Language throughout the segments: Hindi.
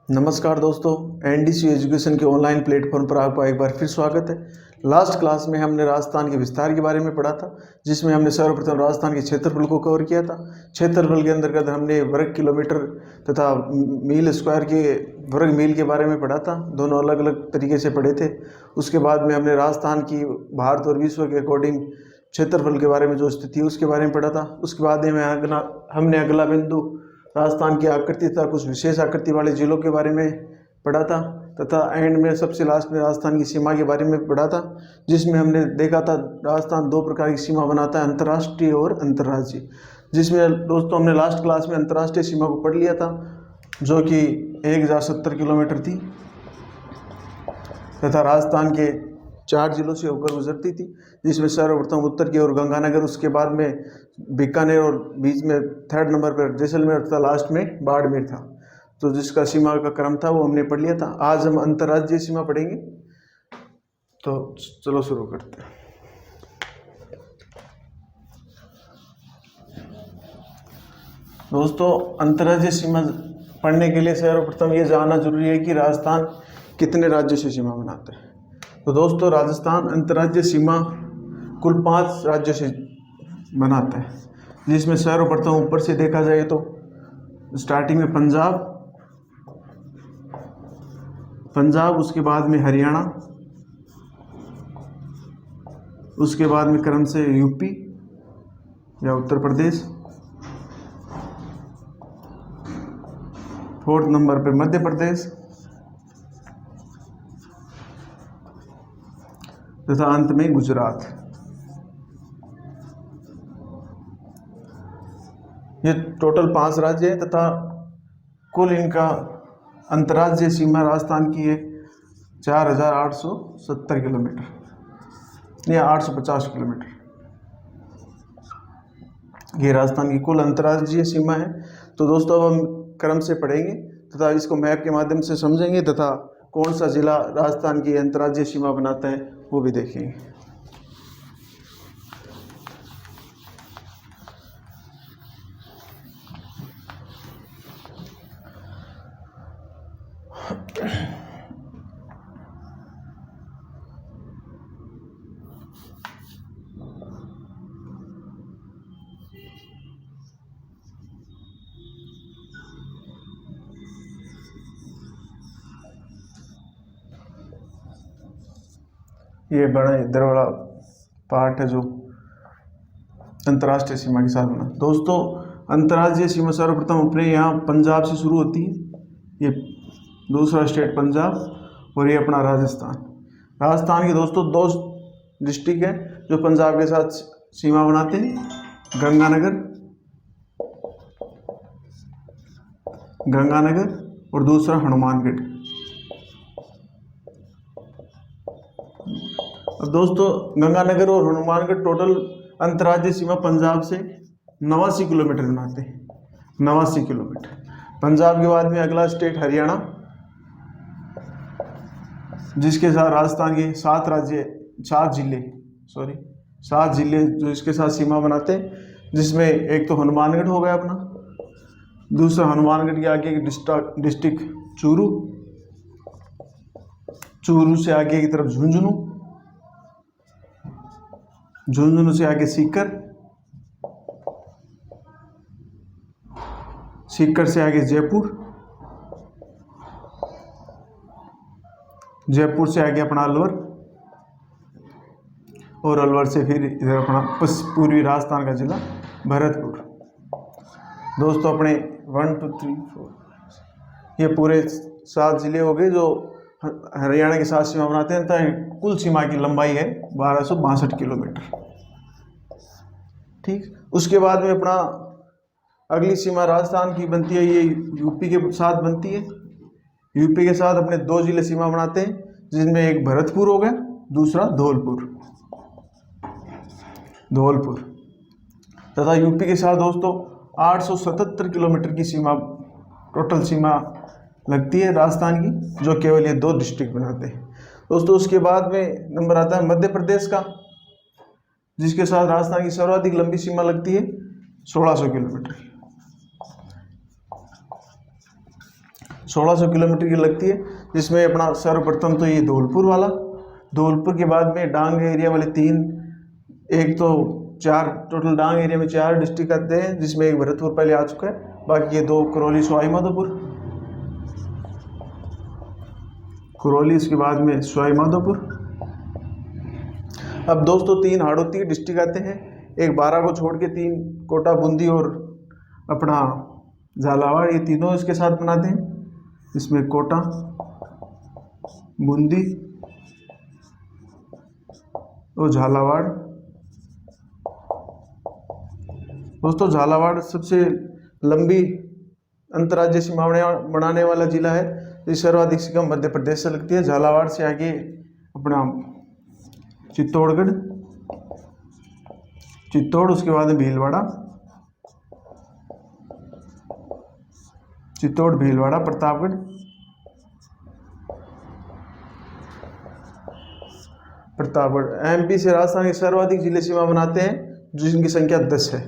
नमस्कार दोस्तों, एनडीसी एजुकेशन के ऑनलाइन प्लेटफॉर्म पर आपका एक बार फिर स्वागत है। लास्ट क्लास में हमने राजस्थान के विस्तार के बारे में पढ़ा था, जिसमें हमने सर्वप्रथम राजस्थान के क्षेत्रफल को कवर किया था। क्षेत्रफल के अंतर्गत हमने वर्ग किलोमीटर तथा मील स्क्वायर के वर्ग मील के बारे में पढ़ा था। दोनों अलग अलग तरीके से पढ़े थे। उसके बाद में हमने राजस्थान की भारत और विश्व के अकॉर्डिंग क्षेत्रफल के बारे में जो स्थिति है उसके बारे में पढ़ा था। उसके बाद में हमने अगला बिंदु राजस्थान की आकृति तथा कुछ विशेष आकृति वाले जिलों के बारे में पढ़ा था, तथा एंड में सबसे लास्ट में राजस्थान की सीमा के बारे में पढ़ा था, जिसमें हमने देखा था राजस्थान दो प्रकार की सीमा बनाता है, अंतर्राष्ट्रीय और अंतर्राज्यीय। जिसमें दोस्तों हमने लास्ट क्लास में अंतर्राष्ट्रीय सीमा को पढ़ लिया था, जो कि 1070 किलोमीटर थी तथा राजस्थान के 4 जिलों से होकर गुजरती थी, जिसमें सर्वप्रथम उत्तर की ओर गंगानगर, उसके बाद में बीकानेर और बीच में 3rd नंबर पर जैसलमेर तथा लास्ट में बाड़मेर था। तो जिसका सीमा का क्रम था वो हमने पढ़ लिया था। आज हम अंतर्राज्यीय सीमा पढ़ेंगे, तो चलो शुरू करते हैं। दोस्तों, अंतर्राज्यीय सीमा पढ़ने के लिए सर्वप्रथम ये जानना जरूरी है कि राजस्थान कितने राज्यों से सीमा बनाता है। तो दोस्तों, राजस्थान अंतर्राज्यीय सीमा कुल 5 राज्यों से बनाता है, जिसमें सर्वप्रथम ऊपर से देखा जाए तो स्टार्टिंग में पंजाब, उसके बाद में हरियाणा, उसके बाद में क्रम से यूपी या उत्तर प्रदेश, 4th नंबर पे मध्य प्रदेश तथा अंत में गुजरात। ये टोटल 5 राज्य है तथा कुल इनका अंतर्राज्यीय सीमा राजस्थान की है 4870 किलोमीटर या 850 किलोमीटर। ये राजस्थान की कुल अंतर्राज्यीय सीमा है। तो दोस्तों, अब हम क्रम से पढ़ेंगे तथा इसको मैप के माध्यम से समझेंगे तथा कौन सा जिला राजस्थान की अंतर्राज्यीय सीमा बनाता है वो भी देखेंगे। ये बड़ा इधर वाला पार्ट है जो अंतर्राष्ट्रीय सीमा के साथ बना। दोस्तों, अंतर्राज्यीय सीमा सर्वप्रथम अपने यहाँ पंजाब से शुरू होती है। ये दूसरा स्टेट पंजाब और ये अपना राजस्थान के दोस्तों 2 डिस्ट्रिक्ट हैं जो पंजाब के साथ सीमा बनाते हैं, गंगानगर और दूसरा हनुमानगढ़। अब दोस्तों, गंगानगर और हनुमानगढ़ टोटल अंतर्राज्यीय सीमा पंजाब से 89 किलोमीटर बनाते हैं, 89 किलोमीटर। पंजाब के बाद में अगला स्टेट हरियाणा, जिसके साथ राजस्थान के 7 जिले जो इसके साथ सीमा बनाते हैं, जिसमें एक तो हनुमानगढ़ हो गया अपना, दूसरा हनुमानगढ़ के आगे डिस्ट्रिक्ट चूरू से आगे की तरफ झुंझुनू से आगे सीकर से आगे जयपुर से आगे अपना अलवर, और अलवर से फिर इधर अपना पूर्वी राजस्थान का जिला भरतपुर। दोस्तों, अपने 1 2 3 4 ये पूरे 7 जिले हो गए जो हरियाणा के साथ सीमा बनाते हैं। तथा कुल सीमा की लंबाई है 1262 किलोमीटर। ठीक, उसके बाद में अपना अगली सीमा राजस्थान की बनती है, ये यूपी के साथ बनती है। यूपी के साथ अपने 2 जिले सीमा बनाते हैं, जिसमें एक भरतपुर हो गया, दूसरा धौलपुर तथा यूपी के साथ दोस्तों 877 किलोमीटर की सीमा टोटल सीमा लगती है राजस्थान की, जो केवल ये 2 डिस्ट्रिक्ट बनाते हैं। दोस्तों, उसके बाद में नंबर आता है मध्य प्रदेश का, जिसके साथ राजस्थान की सर्वाधिक लंबी सीमा लगती है 1600 किलोमीटर। 1600 किलोमीटर की लगती है, जिसमें अपना सर्वप्रथम तो ये धौलपुर वाला, धौलपुर के बाद में डांग एरिया वाले 3, एक तो 4, टोटल डांग एरिया में 4 डिस्ट्रिक्ट आते हैं, जिसमें एक भरतपुर पहले आ चुका है, बाकी ये 2 करौली सवाई माधोपुर, करौली इसके बाद में सवाई माधोपुर। अब दोस्तों 3 हाड़ौती डिस्ट्रिक्ट आते हैं, एक 12 को छोड़ के 3 कोटा, बूंदी और अपना झालावाड़, ये तीनों इसके साथ बनाते हैं। इसमें कोटा, बूंदी और झालावाड़। दोस्तों झालावाड़ सबसे लंबी अंतर्राज्यीय सीमा बनाने वाला जिला है, ये सर्वाधिक सीमा मध्य प्रदेश से लगती है। झालावाड़ से आगे अपना चित्तौड़गढ़, चित्तौड़, उसके बाद भीलवाड़ा, चित्तौड़, भीलवाड़ा, प्रतापगढ़, प्रतापगढ़। एमपी से राजस्थान के सर्वाधिक जिले सीमा बनाते हैं, जिनकी संख्या 10 है।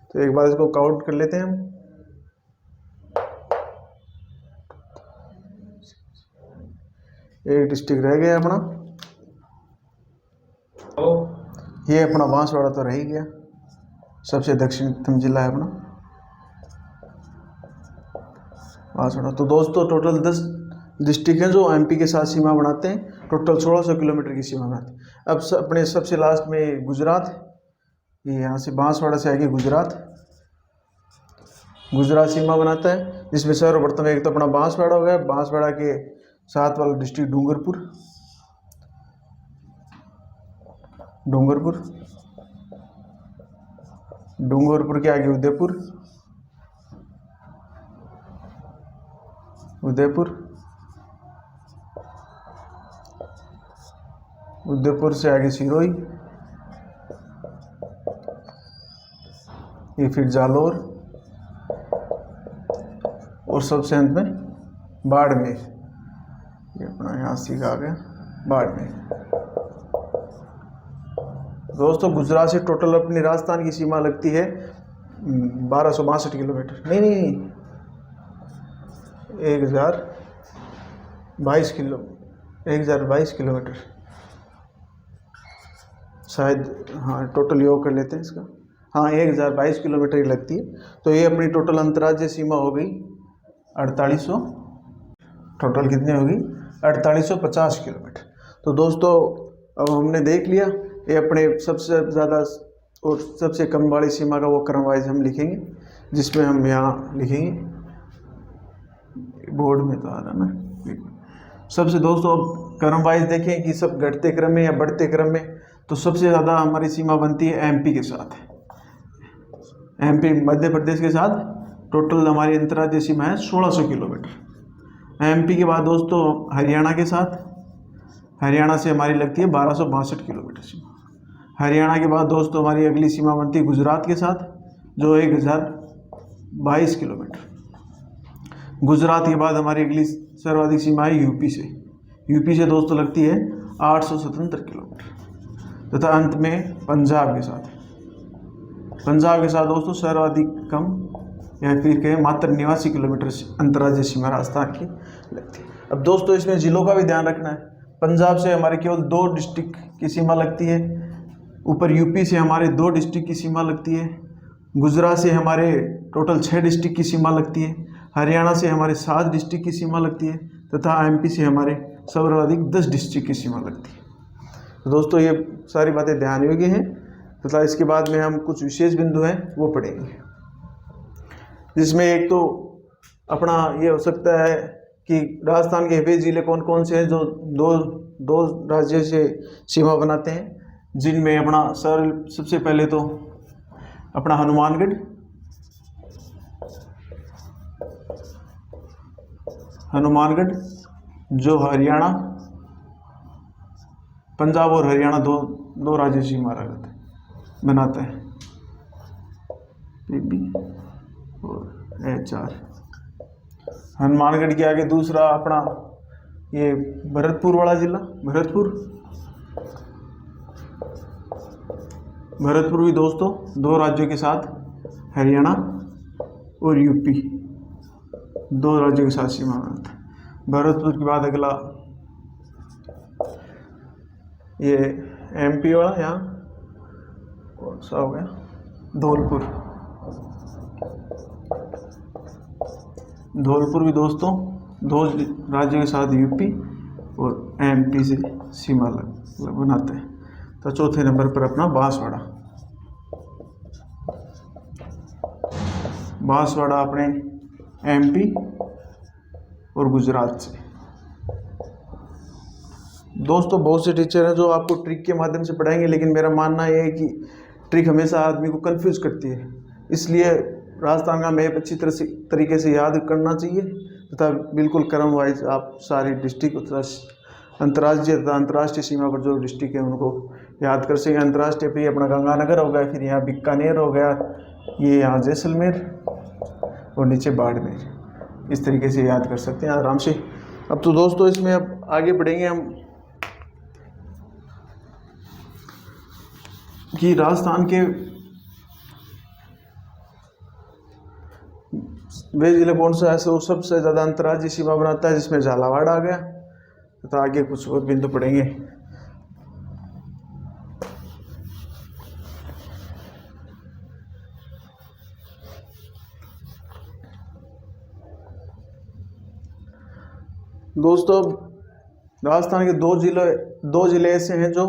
तो एक बार इसको काउंट कर लेते हैं हम। एक डिस्ट्रिक्ट रह गया अपना, ये अपना बांसवाड़ा तो रह ही गया, सबसे दक्षिणतम जिला है अपना बांसवाड़ा। तो दोस्तों टोटल 10 डिस्ट्रिक्ट हैं जो एमपी के साथ सीमा बनाते हैं, टोटल 1600 किलोमीटर की सीमा बनाते हैं। अब अपने सबसे लास्ट में गुजरात, ये यहाँ से बांसवाड़ा से आगे गुजरात, गुजरात सीमा बनाता है, जिसमें सर्वप्रथम एक तो अपना बांसवाड़ा हो गया, बांसवाड़ा के साथ वाला डिस्ट्रिक्ट डूंगरपुर, डूंगरपुर, डूंगरपुर के आगे उदयपुर, उदयपुर, उदयपुर से आगे सिरोही, ये फिर जालौर और सबसे अंत में बाड़मेर, ये अपना यहाँ से आ गया बाड़मेर। दोस्तों गुजरात से टोटल अपनी राजस्थान की सीमा लगती है 1262 किलोमीटर, नहीं 1022 किलोमीटर शायद, हाँ टोटल योग कर लेते हैं इसका, हाँ 1022 किलोमीटर ही लगती है। तो ये अपनी टोटल अंतर्राज्यीय सीमा हो गई 4800, टोटल कितनी होगी 4850 किलोमीटर। तो दोस्तों अब हमने देख लिया, ये अपने सबसे ज़्यादा और सबसे कम वाली सीमा का वो क्रम वाइज हम लिखेंगे, जिसमें हम यहाँ लिखेंगे, बोर्ड में तो आ रहा ना। सबसे दोस्तों अब क्रम वाइज देखें कि सब घटते क्रम में या बढ़ते क्रम में, तो सबसे ज़्यादा हमारी सीमा बनती है एमपी के साथ, एमपी मध्य प्रदेश के साथ। टोटल हमारी अंतर्राज्यीय सीमा है 1600 किलोमीटर। एमपी के बाद दोस्तों हरियाणा के साथ, हरियाणा से हमारी लगती है 1262 किलोमीटर सीमा। हरियाणा के बाद दोस्तों हमारी अगली सीमा बनती है गुजरात के साथ, जो 1022 किलोमीटर। गुजरात के बाद हमारी अगली सर्वाधिक सीमा है यूपी से, यूपी से दोस्तों लगती है 877 किलोमीटर। तथा अंत में पंजाब के साथ, पंजाब के साथ दोस्तों सर्वाधिक कम या फिर कहें मात्र 89 किलोमीटर अंतर्राज्यीय सीमा राजस्थान की लगती है। अब दोस्तों इसमें जिलों का भी ध्यान रखना है। पंजाब से हमारे केवल 2 डिस्ट्रिक्ट की सीमा लगती है, ऊपर यूपी से हमारे 2 डिस्ट्रिक्ट की सीमा लगती है, गुजरात से हमारे टोटल 6 डिस्ट्रिक्ट की सीमा लगती है, हरियाणा से हमारे 7 डिस्ट्रिक्ट की सीमा लगती है, तथा एमपी से हमारे सर्वाधिक 10 डिस्ट्रिक्ट की सीमा लगती है। तो दोस्तों ये सारी बातें ध्यान योग्य हैं, तथा इसके बाद में हम कुछ विशेष बिंदु हैं वो पढ़ेंगे, जिसमें एक तो अपना ये हो सकता है कि राजस्थान के वे जिले कौन कौन से हैं जो दो राज्यों से सीमा बनाते हैं, जिनमें अपना सबसे पहले तो अपना हनुमानगढ़, हनुमानगढ़ जो हरियाणा, पंजाब और हरियाणा दो राज्य सीमा बनाता है, पीबी और HR। हनुमानगढ़ के आगे दूसरा अपना ये भरतपुर वाला जिला, भरतपुर भी दोस्तों 2 राज्यों के साथ, हरियाणा और यूपी, दो राज्यों के साथ सीमा बनाता है। भरतपुर के बाद अगला ये एमपी वाला, यहाँ कौन सा हो गया, धौलपुर। धौलपुर भी दोस्तों दो राज्यों के साथ यूपी और एमपी से सीमा बनाते हैं। तो चौथे नंबर पर अपना बांसवाड़ा। बांसवाड़ा अपने एमपी और गुजरात से। दोस्तों बहुत से टीचर हैं जो आपको ट्रिक के माध्यम से पढ़ाएंगे, लेकिन मेरा मानना यह है कि ट्रिक हमेशा आदमी को कंफ्यूज करती है, इसलिए राजस्थान का मैप अच्छी तरीके से याद करना चाहिए तथा बिल्कुल क्रम वाइज आप सारी डिस्ट्रिक्ट तथा अंतर्राज्यीय तथा अंतर्राष्ट्रीय सीमा पर जो डिस्ट्रिक्ट है उनको याद कर सकें। अंतर्राष्ट्रीय पर अपना गंगानगर हो गया, फिर यहाँ बीकानेर हो गया, ये यहाँ जैसलमेर और नीचे बाड़मेर, इस तरीके से याद कर सकते हैं आराम से। अब तो दोस्तों इसमें अब आगे बढ़ेंगे हम कि राजस्थान के वे जिले कौन सा है वो सबसे ज़्यादा अंतर्राज्यीय सीमा बनाता है, जिसमें झालावाड़ आ गया तथा आगे कुछ और बिंदु पड़ेंगे। दोस्तों राजस्थान के दो जिले ऐसे हैं जो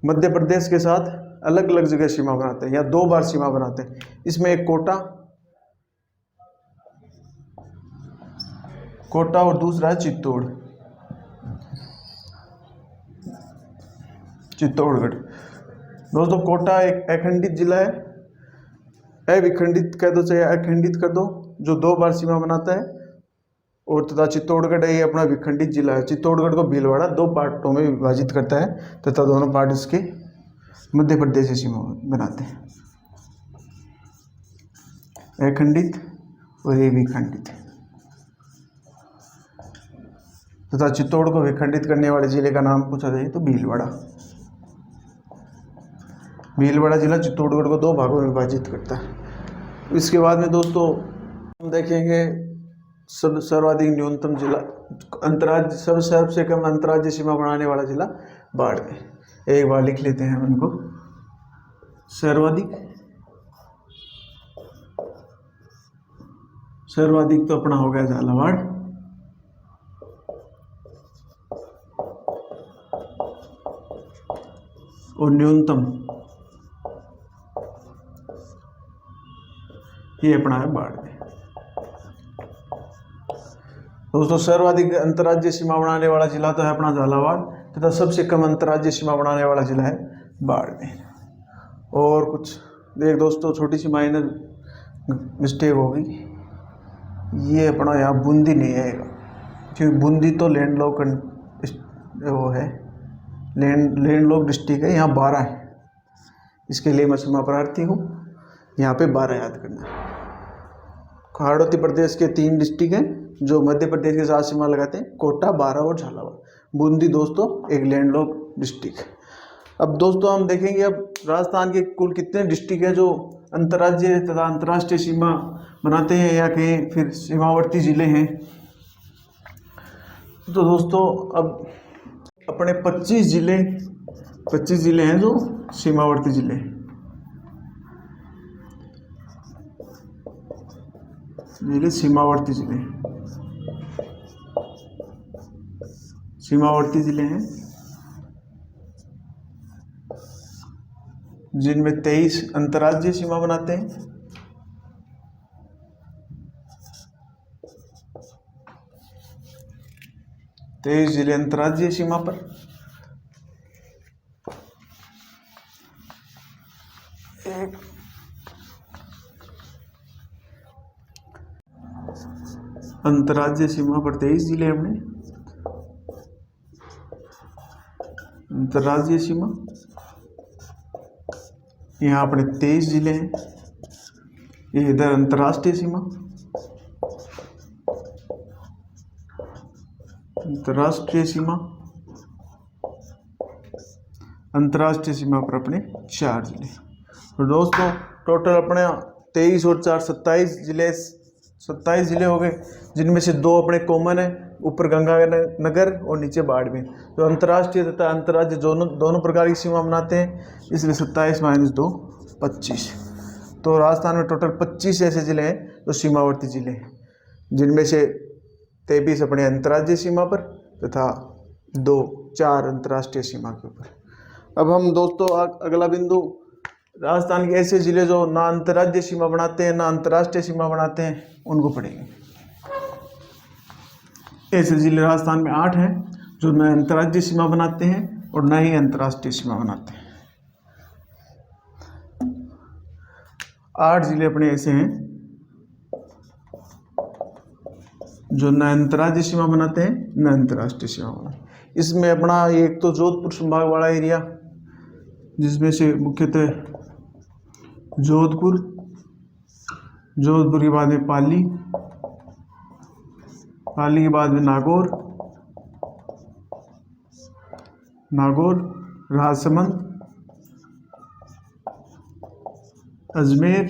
मध्य प्रदेश के साथ अलग अलग जगह सीमा बनाते हैं या दो बार सीमा बनाते हैं। इसमें एक कोटा और दूसरा है चित्तौड़गढ़। दोस्तों कोटा एक अखंडित जिला है, अविखंडित कह दो चाहे अखंडित कर दो, जो दो बार सीमा बनाता है, और तथा चित्तौड़गढ़ है ये अपना विखंडित जिला है। चित्तौड़गढ़ को भीलवाड़ा दो पार्टों में विभाजित करता है तथा दोनों पार्ट इसके मध्य प्रदेश से सीमा बनाते हैं, अखंडित और ये विखंडित। तथा चित्तौड़ को विखंडित करने वाले जिले का नाम पूछा जाए तो भीलवाड़ा जिला चित्तौड़गढ़ को दो भागों में विभाजित करता है। इसके बाद में दोस्तों हम देखेंगे सर्वाधिक न्यूनतम जिला अंतर्राज्य सबसे कम अंतर्राज्यीय सीमा बनाने वाला जिला बाड़मेर। एक बार लिख लेते हैं हम इनको। सर्वाधिक तो अपना हो गया झालावाड़, और न्यूनतम ये अपना है बाड़मेर। दोस्तों सर्वाधिक अंतर्राज्यीय सीमा बनाने वाला जिला तो है अपना झालावाड़ तथा सबसे कम अंतर्राज्यीय सीमा बनाने वाला जिला है बाड़मेर। और कुछ देख दोस्तों छोटी सी माइनर मिस्टेक हो गई, ये अपना यहाँ बूंदी नहीं है, क्योंकि बूंदी तो वो है लैंडलॉक डिस्ट्रिक्ट है, यहाँ 12 है, इसके लिए मैं सीमा प्रार्थी हूँ, यहाँ पे 12 याद करना है। हाड़ौती प्रदेश के 3 डिस्ट्रिक्ट हैं जो मध्य प्रदेश के साथ सीमा लगाते हैं, कोटा, बारां और झालावाड़। बूंदी दोस्तों एक लैंडलॉक डिस्ट्रिक्ट है। अब दोस्तों हम देखेंगे अब राजस्थान के कुल कितने डिस्ट्रिक्ट हैं जो अंतर्राज्यीय तथा अंतर्राष्ट्रीय सीमा बनाते हैं या कहीं फिर सीमावर्ती जिले हैं। तो दोस्तों अब अपने 25 जिले हैं जो सीमावर्ती जिले। सीमावर्ती जिले हैं जिनमें 23 अंतर्राज्यीय सीमा बनाते हैं, 23 जिले अंतर्राज्यीय सीमा पर, अंतर्राज्यीय सीमा पर 23 जिले हमने अंतर्राज्यीय सीमा, यहाँ अपने 23 जिले हैं, ये इधर अंतर्राष्ट्रीय सीमा, अंतर्राष्ट्रीय सीमा पर अपने 4 जिले। तो दोस्तों टोटल अपने 23 और 4 27 जिले 27 जिले हो गए, जिनमें से 2 अपने कॉमन है, ऊपर गंगानगर और नीचे बाड़मेर। तो अंतर्राष्ट्रीय तथा अंतर्राज्य दोनों प्रकार की सीमा बनाते हैं, इसलिए 27 - 2 25। तो राजस्थान में टोटल 25 ऐसे ज़िले हैं जो सीमावर्ती ज़िले हैं, जिनमें से 23 अपने अंतर्राज्यीय सीमा पर तथा 4 अंतर्राष्ट्रीय सीमा के ऊपर। अब हम दोस्तों अगला बिंदु राजस्थान के ऐसे ज़िले जो ना अंतर्राज्यीय सीमा बनाते हैं ना अंतर्राष्ट्रीय सीमा बनाते हैं उनको पढ़ेंगे। ऐसे ज़िले राजस्थान में 8 हैं जो न अंतर्राज्यीय सीमा बनाते हैं और न ही अंतर्राष्ट्रीय सीमा बनाते हैं। 8 जिले अपने ऐसे हैं जो न अंतर्राज्यीय सीमा बनाते हैं न अंतर्राष्ट्रीय सीमा बनाते हैं। इसमें अपना एक तो जोधपुर संभाग वाला एरिया, जिसमें से मुख्यतः जोधपुर के बाद में पाली के बाद में नागौर, राजसमंद, अजमेर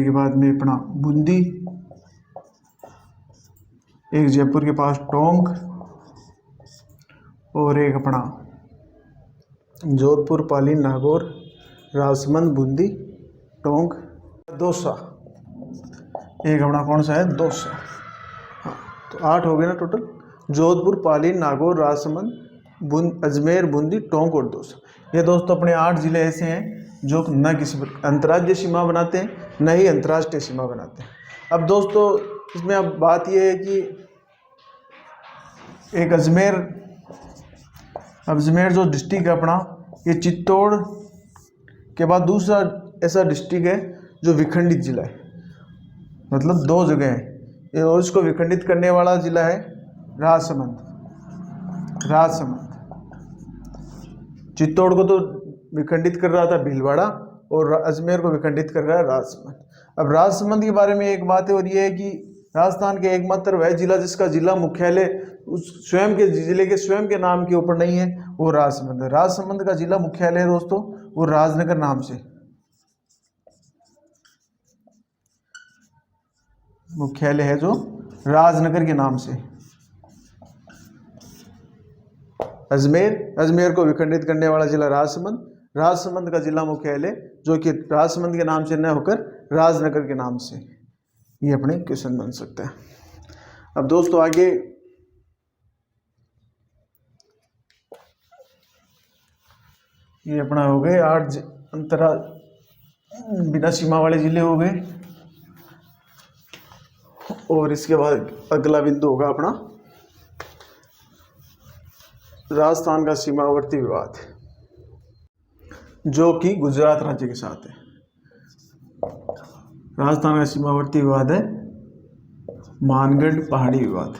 के बाद में अपना बूंदी, एक जयपुर के पास टोंक और एक अपना जोधपुर, पाली, नागौर, राजसमंद, बूंदी, टोंक, दौसा। एक अपना कौन सा है? दौसा। हाँ, तो 8 हो गए ना टोटल। जोधपुर, पाली, नागौर, राजसमंद, अजमेर, बूंदी, टोंक और दौसा। ये दोस्तों अपने 8 जिले ऐसे हैं जो न किसी अंतर्राज्यीय सीमा बनाते हैं न ही अंतर्राष्ट्रीय सीमा बनाते हैं। अब दोस्तों इसमें अब बात यह है कि एक अजमेर जो डिस्ट्रिक्ट है अपना, ये चित्तौड़ के बाद दूसरा ऐसा डिस्ट्रिक्ट है जो विखंडित जिला है, मतलब 2 जगह है, और इसको विखंडित करने वाला जिला है राजसमंद। चित्तौड़ को तो विखंडित कर रहा था भीलवाड़ा और अजमेर को विखंडित कर रहा है राजसमंद। अब राजसमंद के बारे में एक बात है, और ये है कि राजस्थान के एकमात्र वह जिला जिसका जिला मुख्यालय उस स्वयं के जिले के स्वयं के नाम के ऊपर नहीं है, वो राजसमंद है। राजसमंद का जिला मुख्यालय दोस्तों वो राजनगर नाम से, मुख्यालय है जो राजनगर के नाम से। अजमेर को विखंडित करने वाला जिला राजसमंद का जिला मुख्यालय जो कि राजसमंद के नाम से न होकर राजनगर के नाम से। ये अपने क्वेश्चन बन सकता है। अब दोस्तों आगे ये अपना हो गए 8 बिना सीमा वाले जिले हो गए, और इसके बाद अगला बिंदु होगा अपना राजस्थान का सीमावर्ती विवाद, जो कि गुजरात राज्य के साथ है। राजस्थान का सीमावर्ती विवाद है मानगढ़ पहाड़ी विवाद।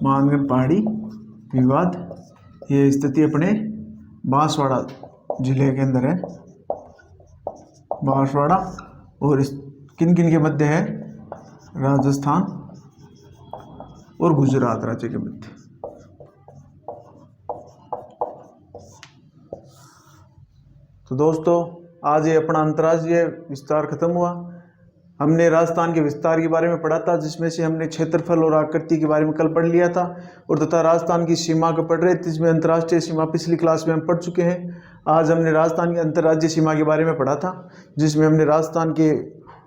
मानगढ़ पहाड़ी विवाद, ये स्थिति अपने बांसवाड़ा जिले के अंदर है। बांसवाड़ा और किन किन के मध्य है? राजस्थान और गुजरात राज्य के मध्य। तो दोस्तों आज ये अपना अंतर्राज्यीय विस्तार खत्म हुआ। हमने राजस्थान के विस्तार के बारे में पढ़ा था, जिसमें से हमने क्षेत्रफल और आकृति के बारे में कल पढ़ लिया था, और तथा राजस्थान की सीमा को पढ़ रहे थे, जिसमें अंतर्राष्ट्रीय सीमा पिछली क्लास में हम पढ़ चुके हैं। आज हमने राजस्थान की अंतर्राज्यीय सीमा के बारे में पढ़ा था, जिसमें हमने राजस्थान के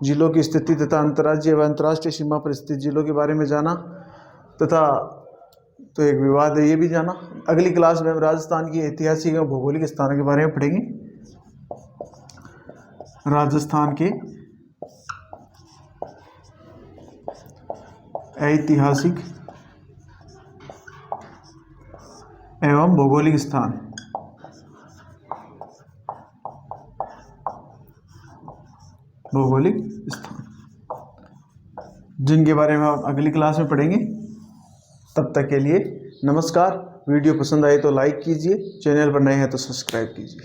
जिलों की स्थिति तथा अंतर्राज्यीय व अंतर्राष्ट्रीय सीमा पर स्थित जिलों के बारे में जाना, तथा तो एक विवाद है ये भी जाना। अगली क्लास में हम राजस्थान की ऐतिहासिक और भौगोलिक स्थानों के बारे में पढ़ेंगे। राजस्थान के ऐतिहासिक एवं भौगोलिक स्थान, जिनके बारे में आप अगली क्लास में पढ़ेंगे। तब तक के लिए नमस्कार। वीडियो पसंद आए तो लाइक कीजिए, चैनल पर नए हैं तो सब्सक्राइब कीजिए।